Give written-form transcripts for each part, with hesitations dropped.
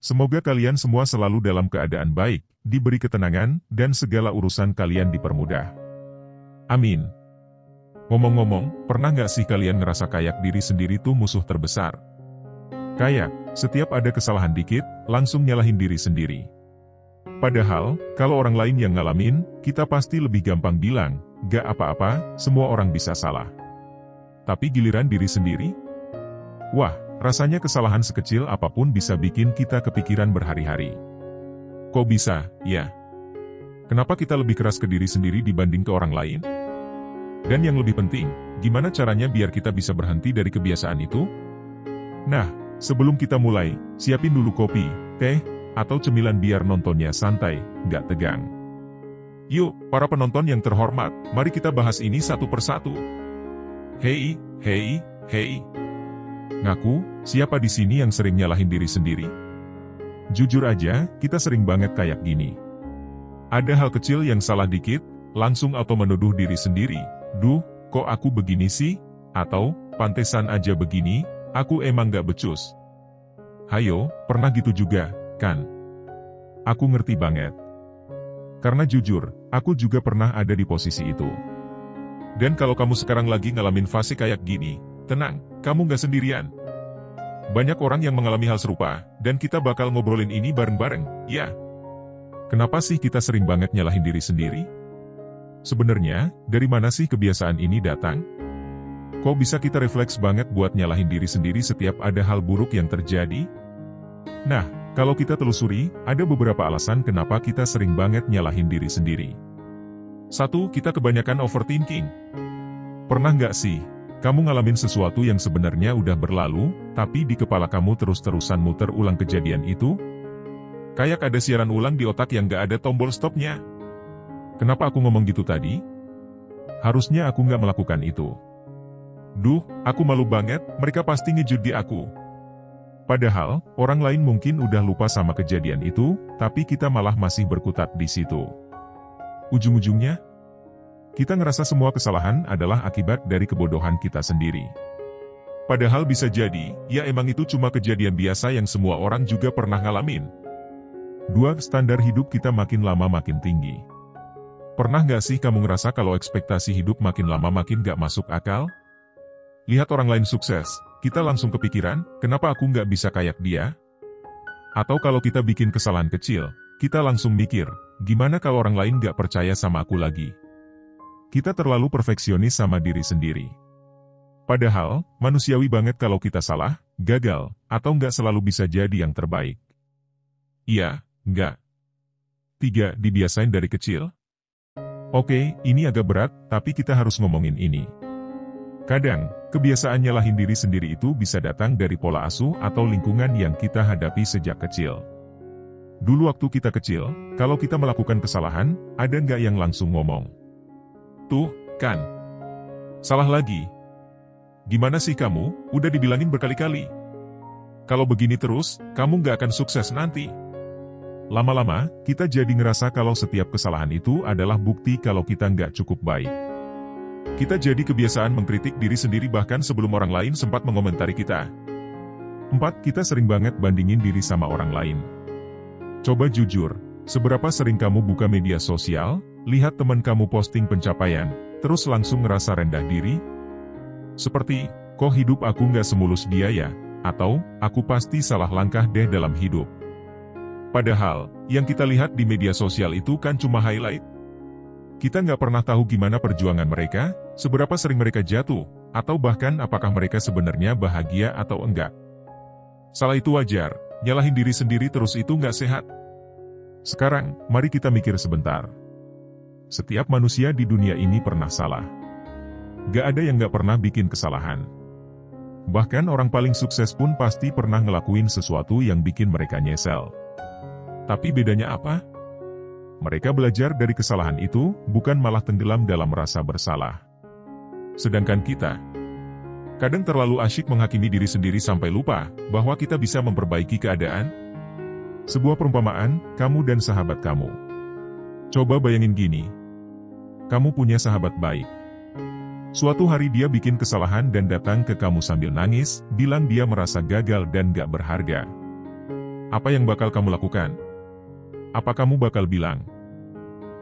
Semoga kalian semua selalu dalam keadaan baik, diberi ketenangan, dan segala urusan kalian dipermudah. Amin. Ngomong-ngomong, pernah nggak sih kalian ngerasa kayak diri sendiri tuh musuh terbesar? Kayak, setiap ada kesalahan dikit, langsung nyalahin diri sendiri. Padahal, kalau orang lain yang ngalamin, kita pasti lebih gampang bilang, gak apa-apa, semua orang bisa salah. Tapi giliran diri sendiri? Wah, rasanya kesalahan sekecil apapun bisa bikin kita kepikiran berhari-hari. Kok bisa, ya? Kenapa kita lebih keras ke diri sendiri dibanding ke orang lain? Dan yang lebih penting, gimana caranya biar kita bisa berhenti dari kebiasaan itu? Nah, sebelum kita mulai, siapin dulu kopi, teh, atau cemilan biar nontonnya santai, nggak tegang. Yuk, para penonton yang terhormat, mari kita bahas ini satu persatu. Hei, hei, hei. Ngaku, siapa di sini yang sering nyalahin diri sendiri? Jujur aja, kita sering banget kayak gini. Ada hal kecil yang salah dikit, langsung auto menuduh diri sendiri. Duh, kok aku begini sih? Atau, pantesan aja begini, aku emang gak becus. Hayo, pernah gitu juga, kan? Aku ngerti banget. Karena jujur, aku juga pernah ada di posisi itu. Dan kalau kamu sekarang lagi ngalamin fase kayak gini, tenang, kamu gak sendirian. Banyak orang yang mengalami hal serupa, dan kita bakal ngobrolin ini bareng-bareng, ya. Kenapa sih kita sering banget nyalahin diri sendiri? Sebenarnya, dari mana sih kebiasaan ini datang? Kok bisa kita refleks banget buat nyalahin diri sendiri setiap ada hal buruk yang terjadi? Nah, kalau kita telusuri, ada beberapa alasan kenapa kita sering banget nyalahin diri sendiri. 1. Kita kebanyakan overthinking. Pernah nggak sih, kamu ngalamin sesuatu yang sebenarnya udah berlalu, tapi di kepala kamu terus-terusan muter ulang kejadian itu? Kayak ada siaran ulang di otak yang nggak ada tombol stopnya. Kenapa aku ngomong gitu tadi? Harusnya aku nggak melakukan itu. Duh, aku malu banget, mereka pasti ngejud di aku. Padahal, orang lain mungkin udah lupa sama kejadian itu, tapi kita malah masih berkutat di situ. Ujung-ujungnya, kita ngerasa semua kesalahan adalah akibat dari kebodohan kita sendiri. Padahal bisa jadi, ya emang itu cuma kejadian biasa yang semua orang juga pernah ngalamin. 2. Standar hidup kita makin lama makin tinggi. Pernah nggak sih kamu ngerasa kalau ekspektasi hidup makin lama makin nggak masuk akal? Lihat orang lain sukses, kita langsung kepikiran, kenapa aku nggak bisa kayak dia? Atau kalau kita bikin kesalahan kecil, kita langsung mikir, gimana kalau orang lain nggak percaya sama aku lagi? Kita terlalu perfeksionis sama diri sendiri. Padahal, manusiawi banget kalau kita salah, gagal, atau nggak selalu bisa jadi yang terbaik. Iya, nggak. 3. Dibiasain dari kecil. Oke, ini agak berat, tapi kita harus ngomongin ini. Kadang, kebiasaan nyalahin diri sendiri itu bisa datang dari pola asuh atau lingkungan yang kita hadapi sejak kecil. Dulu waktu kita kecil, kalau kita melakukan kesalahan, ada nggak yang langsung ngomong? Tuh, kan? Salah lagi. Gimana sih kamu, udah dibilangin berkali-kali. Kalau begini terus, kamu nggak akan sukses nanti. Lama-lama, kita jadi ngerasa kalau setiap kesalahan itu adalah bukti kalau kita nggak cukup baik. Kita jadi kebiasaan mengkritik diri sendiri bahkan sebelum orang lain sempat mengomentari kita. 4. Kita sering banget bandingin diri sama orang lain. Coba jujur, seberapa sering kamu buka media sosial, lihat teman kamu posting pencapaian, terus langsung ngerasa rendah diri? Seperti, kok hidup aku nggak semulus dia ya? Atau, aku pasti salah langkah deh dalam hidup. Padahal, yang kita lihat di media sosial itu kan cuma highlight. Kita nggak pernah tahu gimana perjuangan mereka, seberapa sering mereka jatuh, atau bahkan apakah mereka sebenarnya bahagia atau enggak. Salah itu wajar, nyalahin diri sendiri terus itu nggak sehat. Sekarang, mari kita mikir sebentar. Setiap manusia di dunia ini pernah salah. Gak ada yang nggak pernah bikin kesalahan. Bahkan orang paling sukses pun pasti pernah ngelakuin sesuatu yang bikin mereka nyesel. Tapi bedanya apa? Mereka belajar dari kesalahan itu, bukan malah tenggelam dalam rasa bersalah. Sedangkan kita, kadang terlalu asyik menghakimi diri sendiri sampai lupa bahwa kita bisa memperbaiki keadaan. Sebuah perumpamaan, kamu dan sahabat kamu. Coba bayangin gini. Kamu punya sahabat baik. Suatu hari dia bikin kesalahan dan datang ke kamu sambil nangis, bilang dia merasa gagal dan gak berharga. Apa yang bakal kamu lakukan? Apa kamu bakal bilang,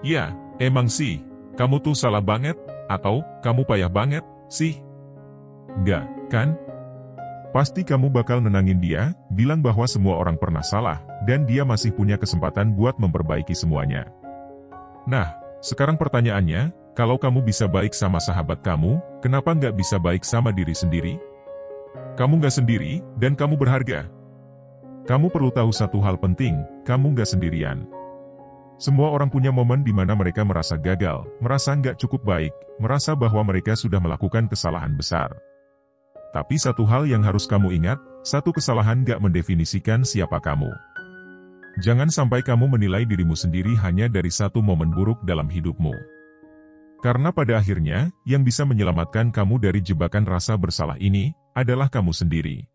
"Ya, emang sih, kamu tuh salah banget," atau "Kamu payah banget, sih"? Enggak, kan? Pasti kamu bakal nenangin dia, bilang bahwa semua orang pernah salah, dan dia masih punya kesempatan buat memperbaiki semuanya. Nah, sekarang pertanyaannya, kalau kamu bisa baik sama sahabat kamu, kenapa nggak bisa baik sama diri sendiri? Kamu nggak sendiri, dan kamu berharga. Kamu perlu tahu satu hal penting, kamu nggak sendirian. Semua orang punya momen di mana mereka merasa gagal, merasa nggak cukup baik, merasa bahwa mereka sudah melakukan kesalahan besar. Tapi satu hal yang harus kamu ingat, satu kesalahan nggak mendefinisikan siapa kamu. Jangan sampai kamu menilai dirimu sendiri hanya dari satu momen buruk dalam hidupmu. Karena pada akhirnya, yang bisa menyelamatkan kamu dari jebakan rasa bersalah ini, adalah kamu sendiri.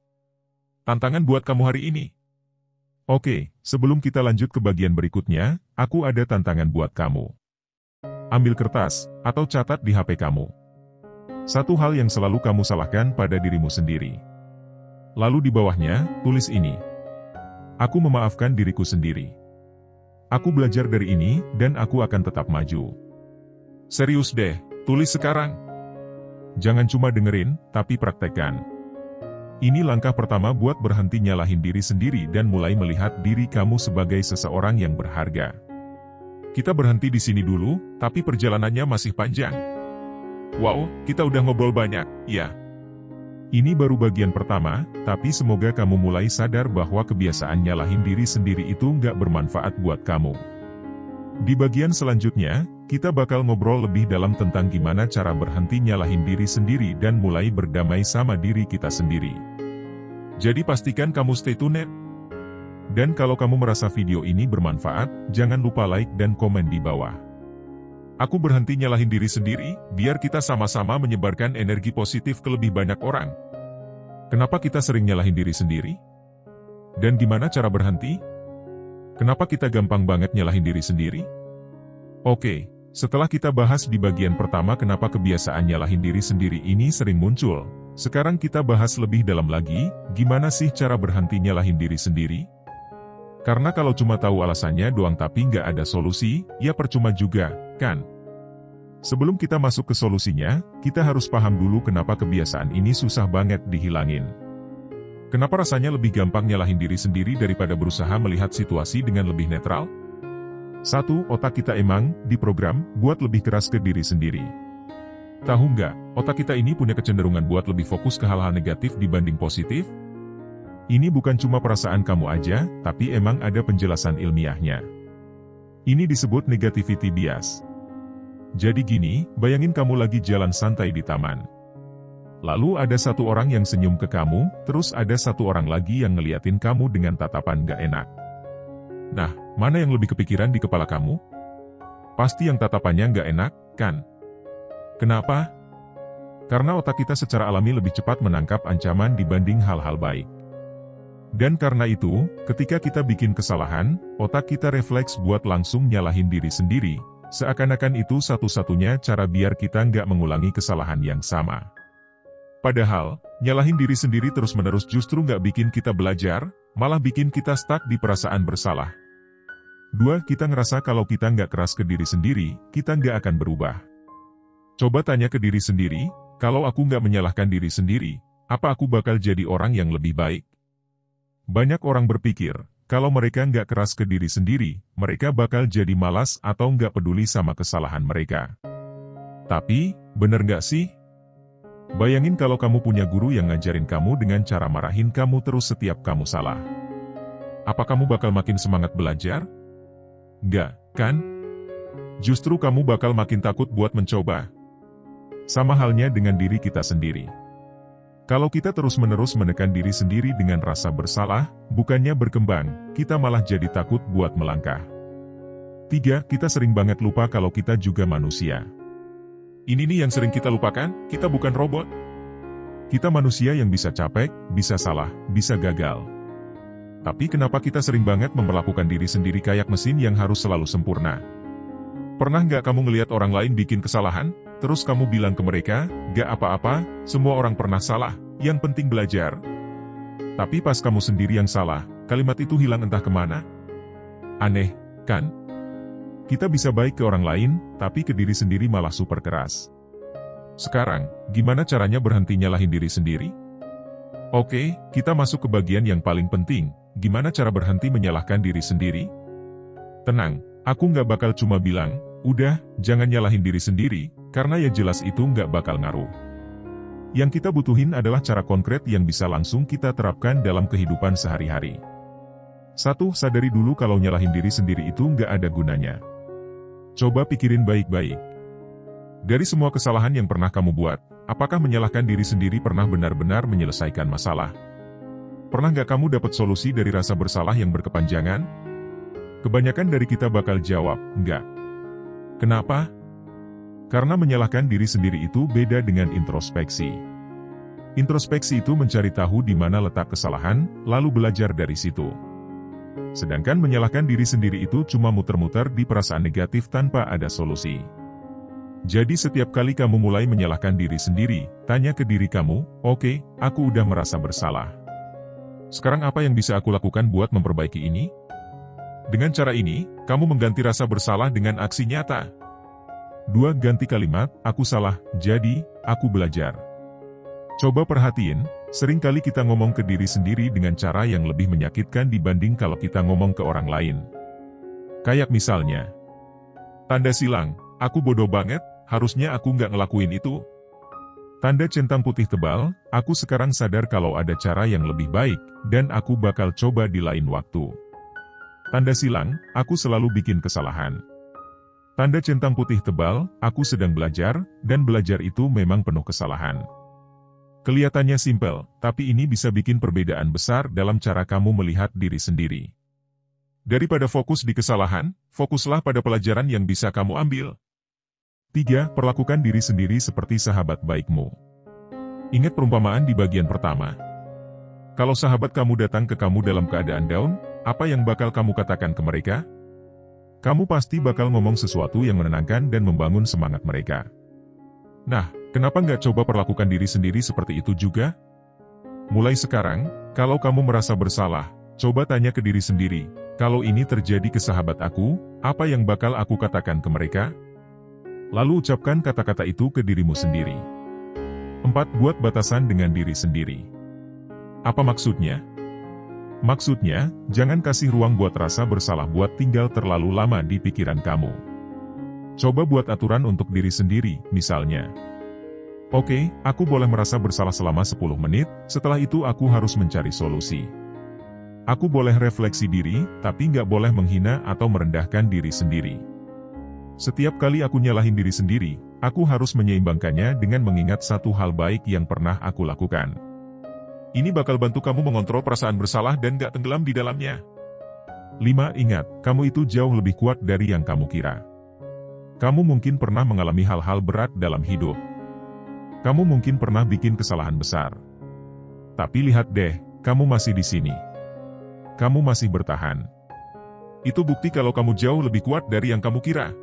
Tantangan buat kamu hari ini. Oke, sebelum kita lanjut ke bagian berikutnya, aku ada tantangan buat kamu. Ambil kertas, atau catat di HP kamu. Satu hal yang selalu kamu salahkan pada dirimu sendiri. Lalu di bawahnya, tulis ini. Aku memaafkan diriku sendiri. Aku belajar dari ini, dan aku akan tetap maju. Serius deh, tulis sekarang. Jangan cuma dengerin, tapi praktekkan. Ini langkah pertama buat berhenti nyalahin diri sendiri dan mulai melihat diri kamu sebagai seseorang yang berharga. Kita berhenti di sini dulu, tapi perjalanannya masih panjang. Wow, kita udah ngobrol banyak, ya. Ini baru bagian pertama, tapi semoga kamu mulai sadar bahwa kebiasaan nyalahin diri sendiri itu nggak bermanfaat buat kamu. Di bagian selanjutnya, kita bakal ngobrol lebih dalam tentang gimana cara berhenti nyalahin diri sendiri dan mulai berdamai sama diri kita sendiri. Jadi pastikan kamu stay tune. Dan kalau kamu merasa video ini bermanfaat, jangan lupa like dan komen di bawah. Aku berhenti nyalahin diri sendiri, biar kita sama-sama menyebarkan energi positif ke lebih banyak orang. Kenapa kita sering nyalahin diri sendiri? Dan gimana cara berhenti? Kenapa kita gampang banget nyalahin diri sendiri? Oke, setelah kita bahas di bagian pertama kenapa kebiasaan nyalahin diri sendiri ini sering muncul, sekarang kita bahas lebih dalam lagi, gimana sih cara berhenti nyalahin diri sendiri? Karena kalau cuma tahu alasannya doang tapi nggak ada solusi, ya percuma juga, kan? Sebelum kita masuk ke solusinya, kita harus paham dulu kenapa kebiasaan ini susah banget dihilangin. Kenapa rasanya lebih gampang nyalahin diri sendiri daripada berusaha melihat situasi dengan lebih netral? 1. Otak kita emang diprogram buat lebih keras ke diri sendiri. Tahu nggak, otak kita ini punya kecenderungan buat lebih fokus ke hal-hal negatif dibanding positif? Ini bukan cuma perasaan kamu aja, tapi emang ada penjelasan ilmiahnya. Ini disebut negativity bias. Jadi gini, bayangin kamu lagi jalan santai di taman. Lalu ada satu orang yang senyum ke kamu, terus ada satu orang lagi yang ngeliatin kamu dengan tatapan gak enak. Nah, mana yang lebih kepikiran di kepala kamu? Pasti yang tatapannya gak enak, kan? Kenapa? Karena otak kita secara alami lebih cepat menangkap ancaman dibanding hal-hal baik. Dan karena itu, ketika kita bikin kesalahan, otak kita refleks buat langsung nyalahin diri sendiri, seakan-akan itu satu-satunya cara biar kita nggak mengulangi kesalahan yang sama. Padahal, nyalahin diri sendiri terus-menerus justru nggak bikin kita belajar, malah bikin kita stuck di perasaan bersalah. 2. Kita ngerasa kalau kita nggak keras ke diri sendiri, kita nggak akan berubah. Coba tanya ke diri sendiri, kalau aku nggak menyalahkan diri sendiri, apa aku bakal jadi orang yang lebih baik? Banyak orang berpikir, kalau mereka nggak keras ke diri sendiri, mereka bakal jadi malas atau nggak peduli sama kesalahan mereka. Tapi, bener nggak sih? Bayangin kalau kamu punya guru yang ngajarin kamu dengan cara marahin kamu terus setiap kamu salah. Apa kamu bakal makin semangat belajar? Nggak, kan? Justru kamu bakal makin takut buat mencoba. Sama halnya dengan diri kita sendiri. Kalau kita terus-menerus menekan diri sendiri dengan rasa bersalah, bukannya berkembang, kita malah jadi takut buat melangkah. 3. Kita sering banget lupa kalau kita juga manusia. Ini nih yang sering kita lupakan, kita bukan robot. Kita manusia yang bisa capek, bisa salah, bisa gagal. Tapi kenapa kita sering banget memperlakukan diri sendiri kayak mesin yang harus selalu sempurna? Pernah nggak kamu ngelihat orang lain bikin kesalahan, terus kamu bilang ke mereka, "Gak apa-apa, semua orang pernah salah, yang penting belajar." Tapi pas kamu sendiri yang salah, kalimat itu hilang entah kemana. Aneh, kan? Kita bisa baik ke orang lain, tapi ke diri sendiri malah super keras. Sekarang, gimana caranya berhenti nyalahin diri sendiri? Oke, kita masuk ke bagian yang paling penting. Gimana cara berhenti menyalahkan diri sendiri? Tenang, aku nggak bakal cuma bilang, udah, jangan nyalahin diri sendiri, karena ya jelas itu nggak bakal ngaruh. Yang kita butuhin adalah cara konkret yang bisa langsung kita terapkan dalam kehidupan sehari-hari. 1. Sadari dulu kalau nyalahin diri sendiri itu nggak ada gunanya. Coba pikirin baik-baik. Dari semua kesalahan yang pernah kamu buat, apakah menyalahkan diri sendiri pernah benar-benar menyelesaikan masalah? Pernah nggak kamu dapat solusi dari rasa bersalah yang berkepanjangan? Kebanyakan dari kita bakal jawab, enggak. Kenapa? Karena menyalahkan diri sendiri itu beda dengan introspeksi. Introspeksi itu mencari tahu di mana letak kesalahan, lalu belajar dari situ. Sedangkan menyalahkan diri sendiri itu cuma muter-muter di perasaan negatif tanpa ada solusi. Jadi setiap kali kamu mulai menyalahkan diri sendiri, tanya ke diri kamu, oke, aku udah merasa bersalah. Sekarang apa yang bisa aku lakukan buat memperbaiki ini? Dengan cara ini, kamu mengganti rasa bersalah dengan aksi nyata. 2. Ganti kalimat, aku salah, jadi, aku belajar. Coba perhatiin, seringkali kita ngomong ke diri sendiri dengan cara yang lebih menyakitkan dibanding kalau kita ngomong ke orang lain. Kayak misalnya, tanda silang, aku bodoh banget, harusnya aku nggak ngelakuin itu. Tanda centang putih tebal, aku sekarang sadar kalau ada cara yang lebih baik, dan aku bakal coba di lain waktu. Tanda silang, aku selalu bikin kesalahan. Tanda centang putih tebal, aku sedang belajar, dan belajar itu memang penuh kesalahan. Kelihatannya simpel, tapi ini bisa bikin perbedaan besar dalam cara kamu melihat diri sendiri. Daripada fokus di kesalahan, fokuslah pada pelajaran yang bisa kamu ambil. 3. Perlakukan diri sendiri seperti sahabat baikmu. Ingat perumpamaan di bagian pertama. Kalau sahabat kamu datang ke kamu dalam keadaan down, apa yang bakal kamu katakan ke mereka? Kamu pasti bakal ngomong sesuatu yang menenangkan dan membangun semangat mereka. Nah, kenapa nggak coba perlakukan diri sendiri seperti itu juga? Mulai sekarang, kalau kamu merasa bersalah, coba tanya ke diri sendiri, kalau ini terjadi ke sahabat aku, apa yang bakal aku katakan ke mereka? Lalu ucapkan kata-kata itu ke dirimu sendiri. 4. Buat batasan dengan diri sendiri. Apa maksudnya? Maksudnya, jangan kasih ruang buat rasa bersalah buat tinggal terlalu lama di pikiran kamu. Coba buat aturan untuk diri sendiri, misalnya. Oke, aku boleh merasa bersalah selama 10 menit, setelah itu aku harus mencari solusi. Aku boleh refleksi diri, tapi nggak boleh menghina atau merendahkan diri sendiri. Setiap kali aku nyalahin diri sendiri, aku harus menyeimbangkannya dengan mengingat satu hal baik yang pernah aku lakukan. Ini bakal bantu kamu mengontrol perasaan bersalah dan gak tenggelam di dalamnya. 5. Ingat, kamu itu jauh lebih kuat dari yang kamu kira. Kamu mungkin pernah mengalami hal-hal berat dalam hidup. Kamu mungkin pernah bikin kesalahan besar. Tapi lihat deh, kamu masih di sini. Kamu masih bertahan. Itu bukti kalau kamu jauh lebih kuat dari yang kamu kira.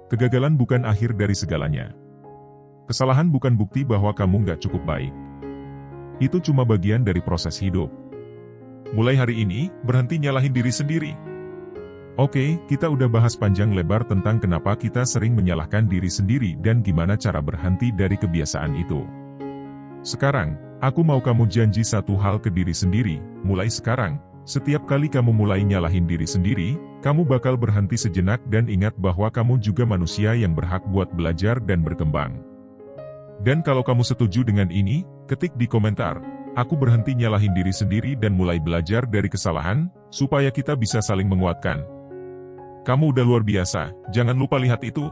Kegagalan bukan akhir dari segalanya. Kesalahan bukan bukti bahwa kamu gak cukup baik. Itu cuma bagian dari proses hidup. Mulai hari ini, berhenti nyalahin diri sendiri. Oke, kita udah bahas panjang lebar tentang kenapa kita sering menyalahkan diri sendiri dan gimana cara berhenti dari kebiasaan itu. Sekarang, aku mau kamu janji satu hal ke diri sendiri. Mulai sekarang, setiap kali kamu mulai nyalahin diri sendiri, kamu bakal berhenti sejenak dan ingat bahwa kamu juga manusia yang berhak buat belajar dan berkembang. Dan kalau kamu setuju dengan ini, ketik di komentar, aku berhenti nyalahin diri sendiri dan mulai belajar dari kesalahan, supaya kita bisa saling menguatkan. Kamu udah luar biasa, jangan lupa lihat itu.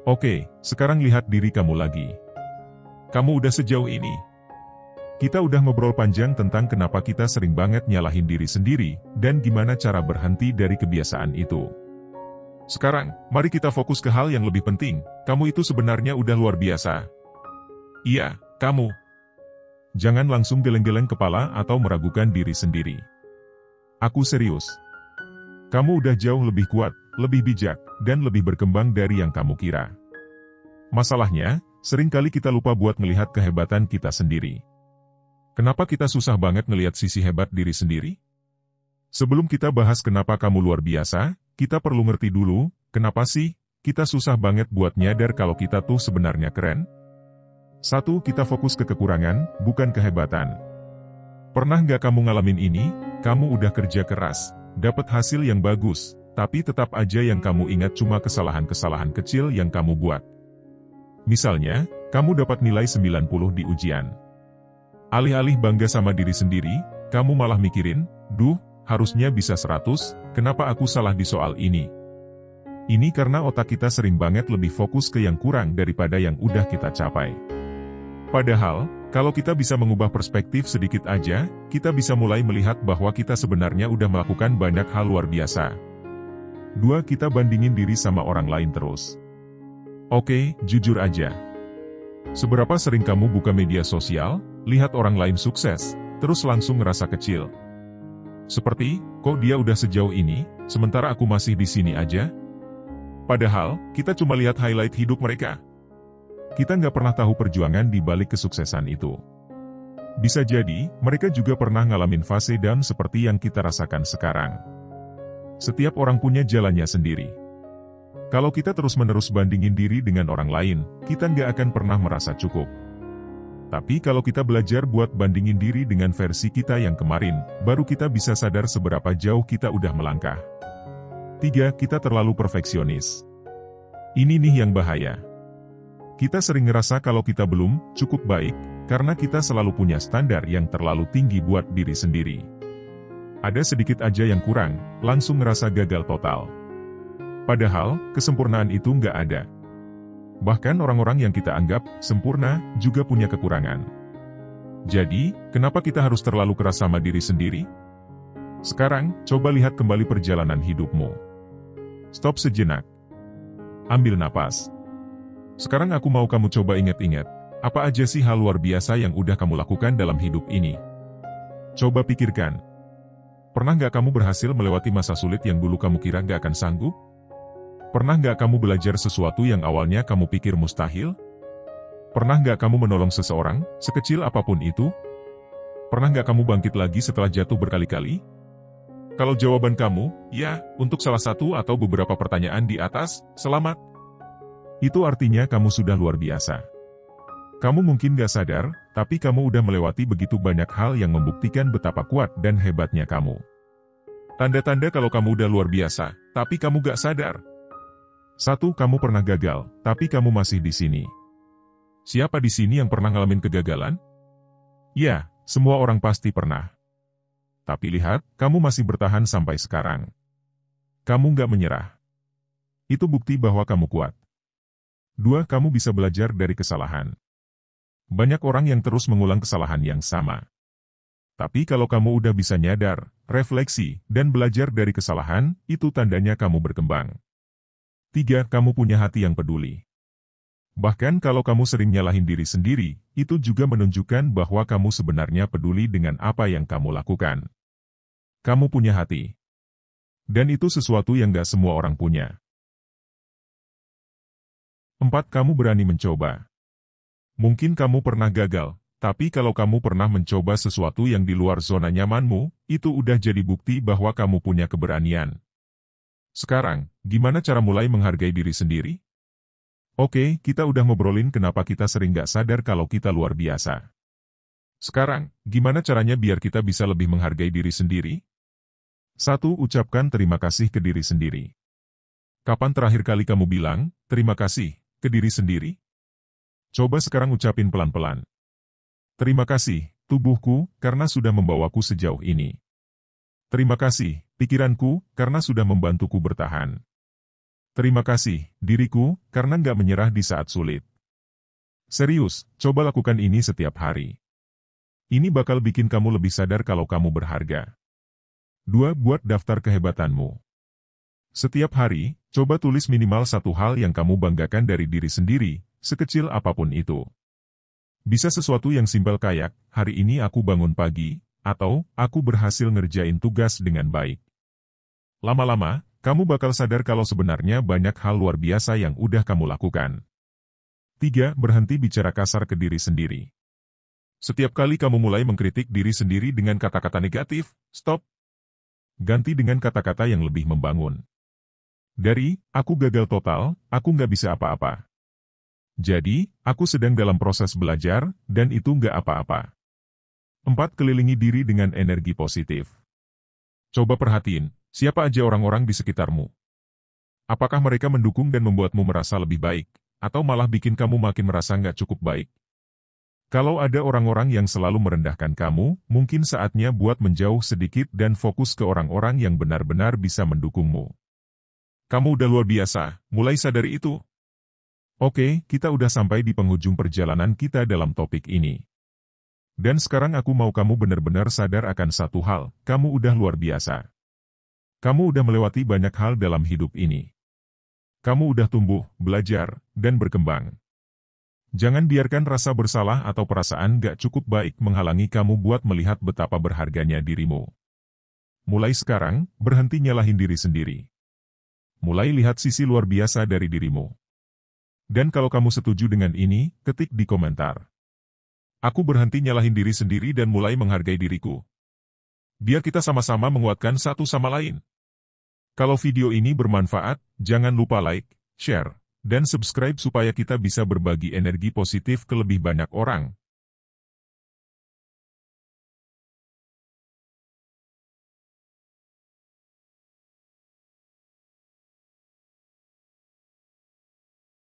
Oke, sekarang lihat diri kamu lagi. Kamu udah sejauh ini. Kita udah ngobrol panjang tentang kenapa kita sering banget nyalahin diri sendiri, dan gimana cara berhenti dari kebiasaan itu. Sekarang, mari kita fokus ke hal yang lebih penting, kamu itu sebenarnya udah luar biasa. Iya, kamu. Jangan langsung geleng-geleng kepala atau meragukan diri sendiri. Aku serius. Kamu udah jauh lebih kuat, lebih bijak, dan lebih berkembang dari yang kamu kira. Masalahnya, seringkali kita lupa buat melihat kehebatan kita sendiri. Kenapa kita susah banget ngelihat sisi hebat diri sendiri? Sebelum kita bahas kenapa kamu luar biasa, kita perlu ngerti dulu, kenapa sih kita susah banget buat nyadar kalau kita tuh sebenarnya keren? Satu, kita fokus ke kekurangan, bukan kehebatan. Pernah nggak kamu ngalamin ini? Kamu udah kerja keras, dapat hasil yang bagus, tapi tetap aja yang kamu ingat cuma kesalahan-kesalahan kecil yang kamu buat. Misalnya, kamu dapat nilai 90 di ujian. Alih-alih bangga sama diri sendiri, kamu malah mikirin, duh, harusnya bisa 100, kenapa aku salah di soal ini? Ini karena otak kita sering banget lebih fokus ke yang kurang daripada yang udah kita capai. Padahal, kalau kita bisa mengubah perspektif sedikit aja, kita bisa mulai melihat bahwa kita sebenarnya udah melakukan banyak hal luar biasa. 2. Kita bandingin diri sama orang lain terus. Oke, jujur aja. Seberapa sering kamu buka media sosial, lihat orang lain sukses, terus langsung ngerasa kecil? Seperti, kok dia udah sejauh ini, sementara aku masih di sini aja? Padahal, kita cuma lihat highlight hidup mereka. Kita nggak pernah tahu perjuangan di balik kesuksesan itu. Bisa jadi, mereka juga pernah ngalamin fase down seperti yang kita rasakan sekarang. Setiap orang punya jalannya sendiri. Kalau kita terus-menerus bandingin diri dengan orang lain, kita nggak akan pernah merasa cukup. Tapi kalau kita belajar buat bandingin diri dengan versi kita yang kemarin, baru kita bisa sadar seberapa jauh kita udah melangkah. 3. Kita terlalu perfeksionis. Ini nih yang bahaya. Kita sering ngerasa kalau kita belum cukup baik, karena kita selalu punya standar yang terlalu tinggi buat diri sendiri. Ada sedikit aja yang kurang, langsung ngerasa gagal total. Padahal, kesempurnaan itu nggak ada. Bahkan orang-orang yang kita anggap sempurna juga punya kekurangan. Jadi, kenapa kita harus terlalu keras sama diri sendiri? Sekarang, coba lihat kembali perjalanan hidupmu. Stop sejenak. Ambil napas. Sekarang aku mau kamu coba ingat-ingat, apa aja sih hal luar biasa yang udah kamu lakukan dalam hidup ini? Coba pikirkan. Pernah nggak kamu berhasil melewati masa sulit yang dulu kamu kira nggak akan sanggup? Pernah nggak kamu belajar sesuatu yang awalnya kamu pikir mustahil? Pernah nggak kamu menolong seseorang, sekecil apapun itu? Pernah nggak kamu bangkit lagi setelah jatuh berkali-kali? Kalau jawaban kamu, ya, untuk salah satu atau beberapa pertanyaan di atas, selamat. Itu artinya kamu sudah luar biasa. Kamu mungkin nggak sadar, tapi kamu udah melewati begitu banyak hal yang membuktikan betapa kuat dan hebatnya kamu. Tanda-tanda kalau kamu udah luar biasa, tapi kamu nggak sadar. 1. Kamu pernah gagal, tapi kamu masih di sini. Siapa di sini yang pernah ngalamin kegagalan? Ya, semua orang pasti pernah. Tapi lihat, kamu masih bertahan sampai sekarang. Kamu nggak menyerah. Itu bukti bahwa kamu kuat. 2. Kamu bisa belajar dari kesalahan. Banyak orang yang terus mengulang kesalahan yang sama. Tapi kalau kamu udah bisa nyadar, refleksi, dan belajar dari kesalahan, itu tandanya kamu berkembang. 3. Kamu punya hati yang peduli. Bahkan kalau kamu sering nyalahin diri sendiri, itu juga menunjukkan bahwa kamu sebenarnya peduli dengan apa yang kamu lakukan. Kamu punya hati. Dan itu sesuatu yang gak semua orang punya. 4. Kamu berani mencoba. Mungkin kamu pernah gagal, tapi kalau kamu pernah mencoba sesuatu yang di luar zona nyamanmu, itu udah jadi bukti bahwa kamu punya keberanian. Sekarang, gimana cara mulai menghargai diri sendiri? Oke, kita udah ngobrolin kenapa kita sering gak sadar kalau kita luar biasa. Sekarang, gimana caranya biar kita bisa lebih menghargai diri sendiri? 1. Ucapkan terima kasih ke diri sendiri. Kapan terakhir kali kamu bilang, terima kasih, ke diri sendiri? Coba sekarang ucapin pelan-pelan. Terima kasih, tubuhku, karena sudah membawaku sejauh ini. Terima kasih, pikiranku, karena sudah membantuku bertahan. Terima kasih, diriku, karena nggak menyerah di saat sulit. Serius, coba lakukan ini setiap hari. Ini bakal bikin kamu lebih sadar kalau kamu berharga. 2. Buat daftar kehebatanmu. Setiap hari, coba tulis minimal satu hal yang kamu banggakan dari diri sendiri, sekecil apapun itu. Bisa sesuatu yang simpel kayak, hari ini aku bangun pagi, atau, aku berhasil ngerjain tugas dengan baik. Lama-lama, kamu bakal sadar kalau sebenarnya banyak hal luar biasa yang udah kamu lakukan. 3. Berhenti bicara kasar ke diri sendiri. Setiap kali kamu mulai mengkritik diri sendiri dengan kata-kata negatif, stop. Ganti dengan kata-kata yang lebih membangun. Dari, aku gagal total, aku nggak bisa apa-apa. Jadi, aku sedang dalam proses belajar, dan itu nggak apa-apa. 4. Kelilingi diri dengan energi positif. Coba perhatiin, siapa aja orang-orang di sekitarmu. Apakah mereka mendukung dan membuatmu merasa lebih baik, atau malah bikin kamu makin merasa nggak cukup baik? Kalau ada orang-orang yang selalu merendahkan kamu, mungkin saatnya buat menjauh sedikit dan fokus ke orang-orang yang benar-benar bisa mendukungmu. Kamu udah luar biasa, mulai sadari itu. Oke, kita udah sampai di penghujung perjalanan kita dalam topik ini. Dan sekarang aku mau kamu benar-benar sadar akan satu hal, kamu udah luar biasa. Kamu udah melewati banyak hal dalam hidup ini. Kamu udah tumbuh, belajar, dan berkembang. Jangan biarkan rasa bersalah atau perasaan gak cukup baik menghalangi kamu buat melihat betapa berharganya dirimu. Mulai sekarang, berhenti nyalahin diri sendiri. Mulai lihat sisi luar biasa dari dirimu. Dan kalau kamu setuju dengan ini, ketik di komentar. Aku berhenti nyalahin diri sendiri dan mulai menghargai diriku. Biar kita sama-sama menguatkan satu sama lain. Kalau video ini bermanfaat, jangan lupa like, share, dan subscribe supaya kita bisa berbagi energi positif ke lebih banyak orang.